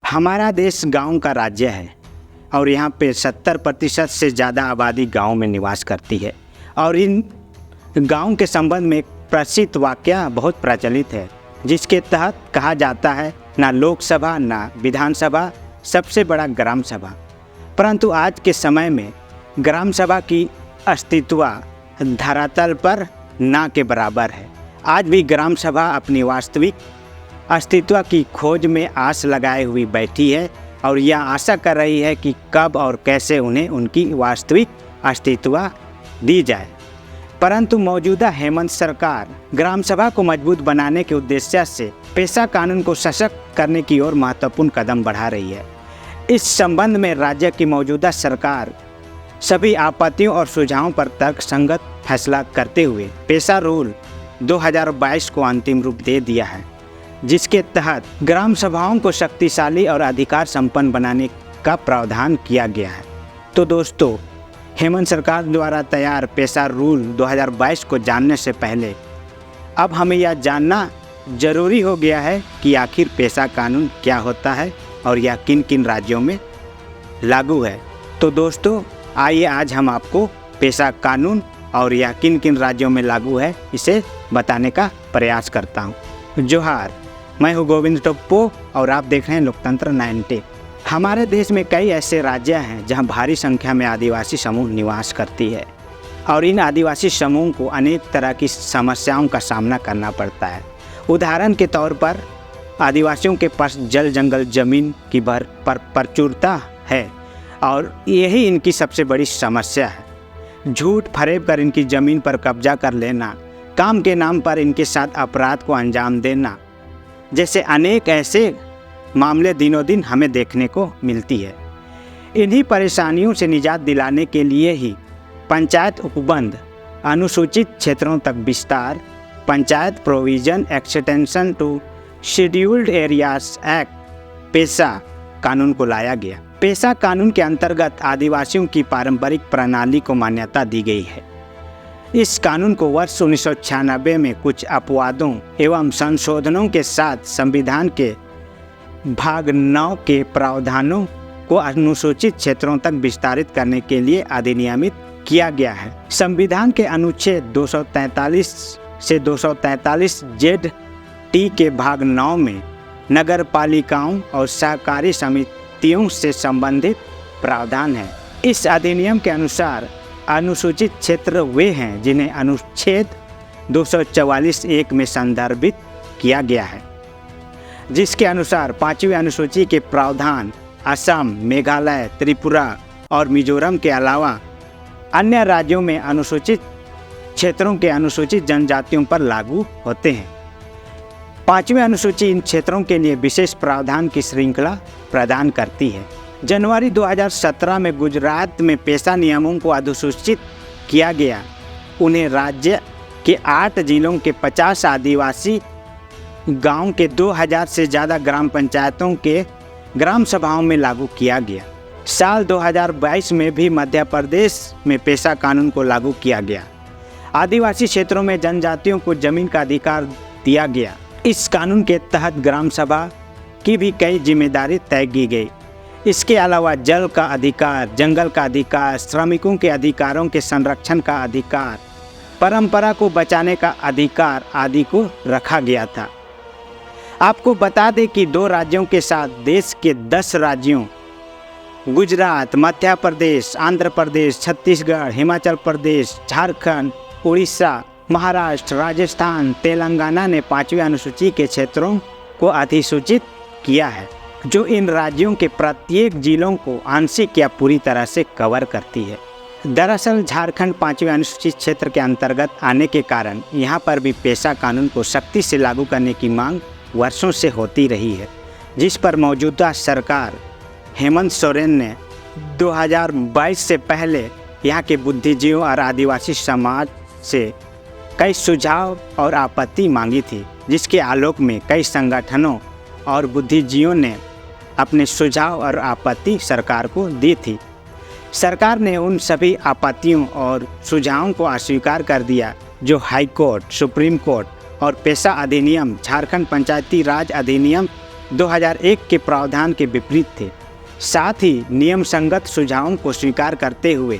हमारा देश गांव का राज्य है और यहाँ पे 70% से ज़्यादा आबादी गांव में निवास करती है। और इन गांव के संबंध में एक प्रसिद्ध वाक्य बहुत प्रचलित है, जिसके तहत कहा जाता है ना लोकसभा ना विधानसभा, सबसे बड़ा ग्राम सभा। परंतु आज के समय में ग्राम सभा की अस्तित्व धरातल पर ना के बराबर है। आज भी ग्राम सभा अपनी वास्तविक अस्तित्व की खोज में आस लगाए हुई बैठी है और यह आशा कर रही है कि कब और कैसे उन्हें उनकी वास्तविक अस्तित्व दी जाए। परंतु मौजूदा हेमंत सरकार ग्राम सभा को मजबूत बनाने के उद्देश्य से पेशा कानून को सशक्त करने की ओर महत्वपूर्ण कदम बढ़ा रही है। इस संबंध में राज्य की मौजूदा सरकार सभी आपत्तियों और सुझावों पर तर्कसंगत फैसला करते हुए पेशा रूल 2022 को अंतिम रूप दे दिया है, जिसके तहत ग्राम सभाओं को शक्तिशाली और अधिकार संपन्न बनाने का प्रावधान किया गया है। तो दोस्तों, हेमंत सरकार द्वारा तैयार पेशा रूल 2022 को जानने से पहले अब हमें यह जानना जरूरी हो गया है कि आखिर पेशा कानून क्या होता है और यह किन किन राज्यों में लागू है। तो दोस्तों, आइए आज हम आपको पेशा कानून और यह किन किन राज्यों में लागू है इसे बताने का प्रयास करता हूँ। जोहार, मैं हूँ गोविंद टोप्पो और आप देख रहे हैं लोकतंत्र 90। हमारे देश में कई ऐसे राज्य हैं जहाँ भारी संख्या में आदिवासी समूह निवास करती है और इन आदिवासी समूह को अनेक तरह की समस्याओं का सामना करना पड़ता है। उदाहरण के तौर पर आदिवासियों के पास जल जंगल जमीन की प्रचुरता है और यही इनकी सबसे बड़ी समस्या है। झूठ फरेब कर इनकी ज़मीन पर कब्जा कर लेना, काम के नाम पर इनके साथ अपराध को अंजाम देना, जैसे अनेक ऐसे मामले दिनों दिन हमें देखने को मिलती है। इन्हीं परेशानियों से निजात दिलाने के लिए ही पंचायत उपबंध, अनुसूचित क्षेत्रों तक विस्तार, panchayat provision extension to scheduled areas act PESA कानून को लाया गया। पेशा कानून के अंतर्गत आदिवासियों की पारंपरिक प्रणाली को मान्यता दी गई है। इस कानून को वर्ष 1996 में कुछ अपवादों एवं संशोधनों के साथ संविधान के भाग 9 के प्रावधानों को अनुसूचित क्षेत्रों तक विस्तारित करने के लिए अधिनियमित किया गया है। संविधान के अनुच्छेद 243 से 243 ZT के भाग 9 में नगर पालिकाओं और सहकारी समितियों से संबंधित प्रावधान है। इस अधिनियम के अनुसार अनुसूचित क्षेत्र वे हैं जिन्हें अनुच्छेद 244(1) में संदर्भित किया गया है, जिसके अनुसार 5वीं अनुसूची के प्रावधान असम, मेघालय, त्रिपुरा और मिजोरम के अलावा अन्य राज्यों में अनुसूचित क्षेत्रों के अनुसूचित जनजातियों पर लागू होते हैं। 5वीं अनुसूची इन क्षेत्रों के लिए विशेष प्रावधान की श्रृंखला प्रदान करती है। जनवरी 2017 में गुजरात में पेशा नियमों को अधिसूचित किया गया। उन्हें राज्य के 8 जिलों के 50 आदिवासी गांव के 2000 से ज़्यादा ग्राम पंचायतों के ग्राम सभाओं में लागू किया गया। साल 2022 में भी मध्य प्रदेश में पेशा कानून को लागू किया गया। आदिवासी क्षेत्रों में जनजातियों को जमीन का अधिकार दिया गया। इस कानून के तहत ग्राम सभा की भी कई जिम्मेदारी तय की गई। इसके अलावा जल का अधिकार, जंगल का अधिकार, श्रमिकों के अधिकारों के संरक्षण का अधिकार, परंपरा को बचाने का अधिकार आदि को रखा गया था। आपको बता दें कि 2 राज्यों के साथ देश के 10 राज्यों गुजरात, मध्य प्रदेश, आंध्र प्रदेश, छत्तीसगढ़, हिमाचल प्रदेश, झारखंड, उड़ीसा, महाराष्ट्र, राजस्थान, तेलंगाना ने 5वीं अनुसूची के क्षेत्रों को अधिसूचित किया है, जो इन राज्यों के प्रत्येक जिलों को आंशिक या पूरी तरह से कवर करती है। दरअसल झारखंड 5वीं अनुसूचित क्षेत्र के अंतर्गत आने के कारण यहाँ पर भी पेशा कानून को सख्ती से लागू करने की मांग वर्षों से होती रही है, जिस पर मौजूदा सरकार हेमंत सोरेन ने 2022 से पहले यहाँ के बुद्धिजीवियों और आदिवासी समाज से कई सुझाव और आपत्ति मांगी थी, जिसके आलोक में कई संगठनों और बुद्धिजीवियों ने अपने सुझाव और आपत्ति सरकार को दी थी। सरकार ने उन सभी आपत्तियों और सुझावों को अस्वीकार कर दिया जो हाई कोर्ट, सुप्रीम कोर्ट और पेशा अधिनियम, झारखंड पंचायती राज अधिनियम 2001 के प्रावधान के विपरीत थे। साथ ही नियम संगत सुझावों को स्वीकार करते हुए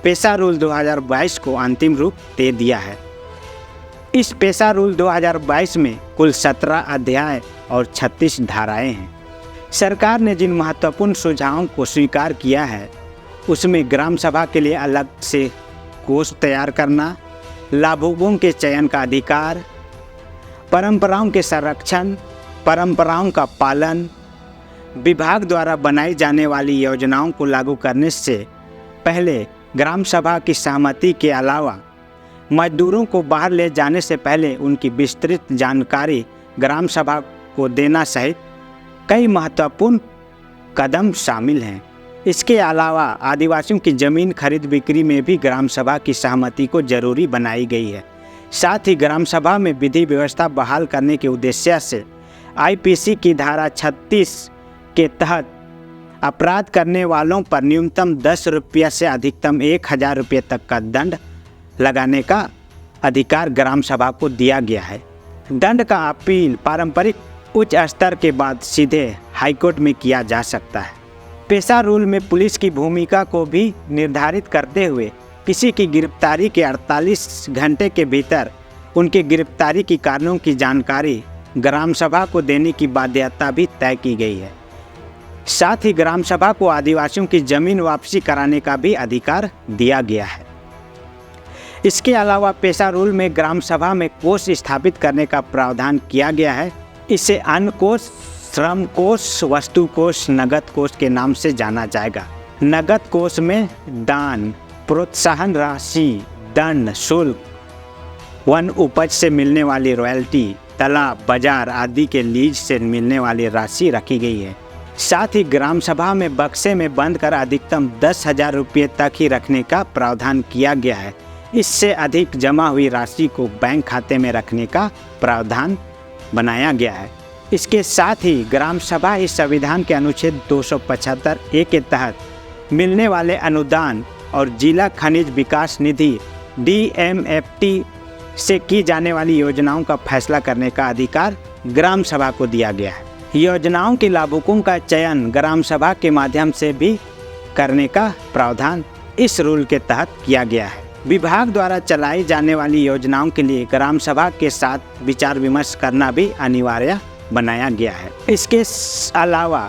पेशा रूल 2022 को अंतिम रूप दे दिया है। इस पेशा रूल 2022 में कुल 17 अध्याय और 36 धाराएं हैं। सरकार ने जिन महत्वपूर्ण सुझावों को स्वीकार किया है उसमें ग्राम सभा के लिए अलग से कोष तैयार करना, लाभुकों के चयन का अधिकार, परंपराओं के संरक्षण, परंपराओं का पालन, विभाग द्वारा बनाई जाने वाली योजनाओं को लागू करने से पहले ग्राम सभा की सहमति के अलावा मजदूरों को बाहर ले जाने से पहले उनकी विस्तृत जानकारी ग्राम सभा को देना सहित कई महत्वपूर्ण कदम शामिल हैं। इसके अलावा आदिवासियों की ज़मीन खरीद बिक्री में भी ग्राम सभा की सहमति को जरूरी बनाई गई है। साथ ही ग्राम सभा में विधि व्यवस्था बहाल करने के उद्देश्य से आईपीसी की धारा 36 के तहत अपराध करने वालों पर न्यूनतम 10 रुपये से अधिकतम 1000 रुपये तक का दंड लगाने का अधिकार ग्राम सभा को दिया गया है। दंड का अपील पारंपरिक उच्च स्तर के बाद सीधे हाईकोर्ट में किया जा सकता है। पेशा रूल में पुलिस की भूमिका को भी निर्धारित करते हुए किसी की गिरफ्तारी के 48 घंटे के भीतर उनके गिरफ्तारी की कारणों की जानकारी ग्राम सभा को देने की बाध्यता भी तय की गई है। साथ ही ग्राम सभा को आदिवासियों की जमीन वापसी कराने का भी अधिकार दिया गया है। इसके अलावा पेशा रूल में ग्राम सभा में कोष स्थापित करने का प्रावधान किया गया है। इसे अन्न कोष, श्रम कोष, वस्तु कोष, नगद कोष के नाम से जाना जाएगा। नगद कोष में दान, प्रोत्साहन राशि, दंड, शुल्क, वन उपज से मिलने वाली रॉयल्टी, तालाब, बाजार आदि के लीज से मिलने वाली राशि रखी गई है। साथ ही ग्राम सभा में बक्से में बंद कर अधिकतम 10,000 रुपये तक ही रखने का प्रावधान किया गया है। इससे अधिक जमा हुई राशि को बैंक खाते में रखने का प्रावधान बनाया गया है। इसके साथ ही ग्राम सभा इस संविधान के अनुच्छेद 275 ए के तहत मिलने वाले अनुदान और जिला खनिज विकास निधि DMFT से की जाने वाली योजनाओं का फैसला करने का अधिकार ग्राम सभा को दिया गया है। योजनाओं के लाभुकों का चयन ग्राम सभा के माध्यम से भी करने का प्रावधान इस रूल के तहत किया गया है। विभाग द्वारा चलाई जाने वाली योजनाओं के लिए ग्राम सभा के साथ विचार विमर्श करना भी अनिवार्य बनाया गया है। इसके अलावा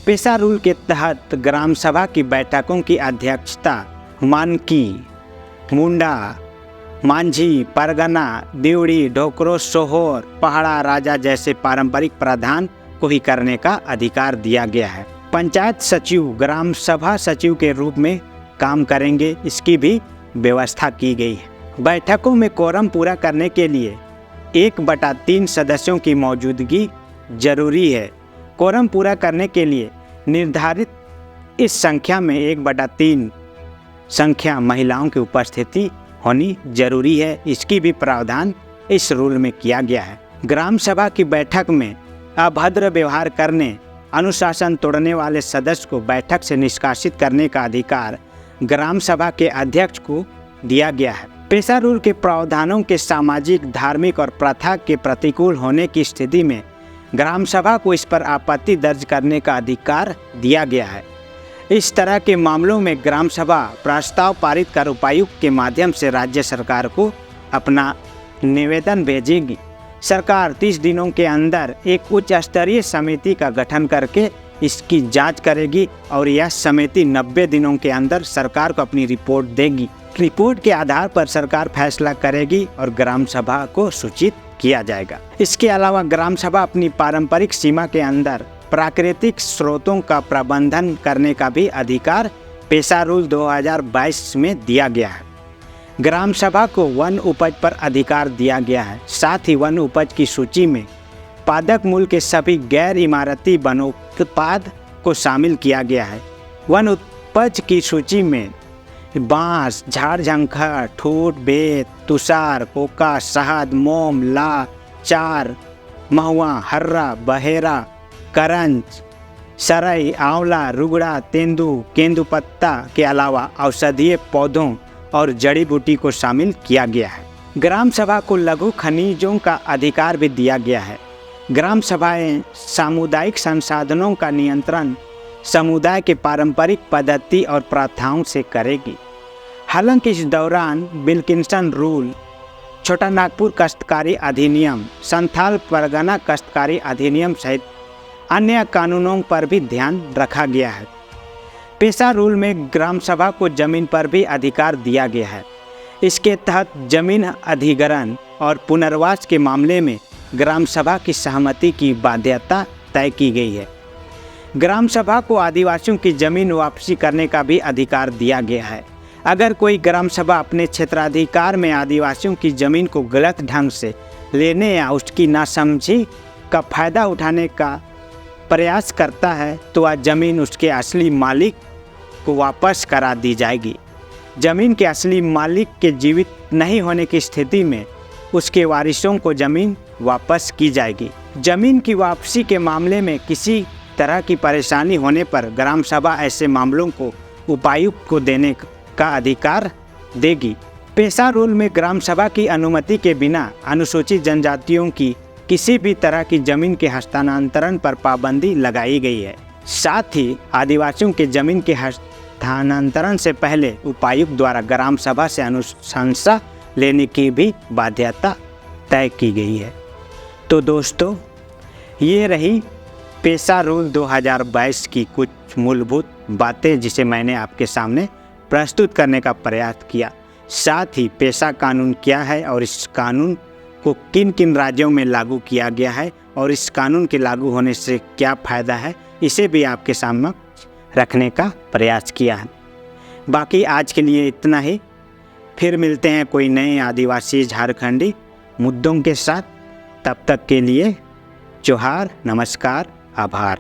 पेशा रूल के तहत ग्राम सभा की बैठकों की अध्यक्षता मानकी, मुंडा, मांझी, परगना, देवड़ी, ढोकरो, सोहोर, पहाड़ा राजा जैसे पारंपरिक प्रधान को ही करने का अधिकार दिया गया है। पंचायत सचिव ग्राम सभा सचिव के रूप में काम करेंगे, इसकी भी व्यवस्था की गई है। बैठकों में कोरम पूरा करने के लिए 1/3 सदस्यों की मौजूदगी जरूरी है। कोरम पूरा करने के लिए निर्धारित इस संख्या में 1/3 संख्या महिलाओं की उपस्थिति होनी जरूरी है। इसकी भी प्रावधान इस रूल में किया गया है। ग्राम सभा की बैठक में अभद्र व्यवहार करने, अनुशासन तोड़ने वाले सदस्य को बैठक से निष्कासित करने का अधिकार ग्राम सभा के अध्यक्ष को दिया गया है। पेशा रूल के प्रावधानों के सामाजिक, धार्मिक और प्रथा के प्रतिकूल होने की स्थिति में ग्राम सभा को इस पर आपत्ति दर्ज करने का अधिकार दिया गया है। इस तरह के मामलों में ग्राम सभा प्रस्ताव पारित कर उपायुक्त के माध्यम से राज्य सरकार को अपना निवेदन भेजेगी। सरकार 30 दिनों के अंदर एक उच्च स्तरीय समिति का गठन करके इसकी जांच करेगी और यह समिति 90 दिनों के अंदर सरकार को अपनी रिपोर्ट देगी। रिपोर्ट के आधार पर सरकार फैसला करेगी और ग्राम सभा को सूचित किया जाएगा। इसके अलावा ग्राम सभा अपनी पारंपरिक सीमा के अंदर प्राकृतिक स्रोतों का प्रबंधन करने का भी अधिकार पेशा रूल 2022 में दिया गया है। ग्राम सभा को वन उपज पर अधिकार दिया गया है। साथ ही वन उपज की सूची में पादप मूल के सभी गैर इमारती वनोत्पाद को शामिल किया गया है। वन उपज की सूची में बांस, झाड़ झंखर, ठूठ, बेत, तुषार, कोका, शहद, मोम, ला, चार, महुआ, हर्रा, बहेरा, करंज, सरई, आंवला, रुगड़ा, तेंदू, केंदुपत्ता के अलावा औषधीय पौधों और जड़ी बूटी को शामिल किया गया है। ग्राम सभा को लघु खनिजों का अधिकार भी दिया गया है। ग्राम सभाएं सामुदायिक संसाधनों का नियंत्रण समुदाय के पारंपरिक पद्धति और प्रथाओं से करेगी। हालांकि इस दौरान विल्किंसन रूल, छोटा नागपुर काश्तकारी अधिनियम, संथाल परगना काश्तकारी अधिनियम सहित अन्य कानूनों पर भी ध्यान रखा गया है। पेशा रूल में ग्राम सभा को जमीन पर भी अधिकार दिया गया है। इसके तहत जमीन अधिग्रहण और पुनर्वास के मामले में ग्राम सभा की सहमति की बाध्यता तय की गई है। ग्राम सभा को आदिवासियों की जमीन वापसी करने का भी अधिकार दिया गया है। अगर कोई ग्राम सभा अपने क्षेत्राधिकार में आदिवासियों की जमीन को गलत ढंग से लेने या उसकी नासमझी का फायदा उठाने का प्रयास करता है तो वह जमीन उसके असली मालिक को वापस करा दी जाएगी। जमीन के असली मालिक के जीवित नहीं होने की स्थिति में उसके वारिसों को जमीन वापस की जाएगी। जमीन की वापसी के मामले में किसी तरह की परेशानी होने पर ग्राम सभा ऐसे मामलों को उपायुक्त को देने का अधिकार देगी। पेशा रूल में ग्राम सभा की अनुमति के बिना अनुसूचित जनजातियों की किसी भी तरह की जमीन के हस्तांतरण पर पाबंदी लगाई गई है। साथ ही आदिवासियों के जमीन के हस्तांतरण से पहले उपायुक्त द्वारा ग्राम सभा से अनुशंसा लेने की भी बाध्यता तय की गई है। तो दोस्तों, ये रही पेशा रूल 2022 की कुछ मूलभूत बातें जिसे मैंने आपके सामने प्रस्तुत करने का प्रयास किया। साथ ही पेशा कानून क्या है और इस कानून को किन किन राज्यों में लागू किया गया है और इस कानून के लागू होने से क्या फ़ायदा है, इसे भी आपके सामने रखने का प्रयास किया है। बाकी आज के लिए इतना ही। फिर मिलते हैं कोई नए आदिवासी झारखंडी मुद्दों के साथ। तब तक के लिए जोहार, नमस्कार, आभार।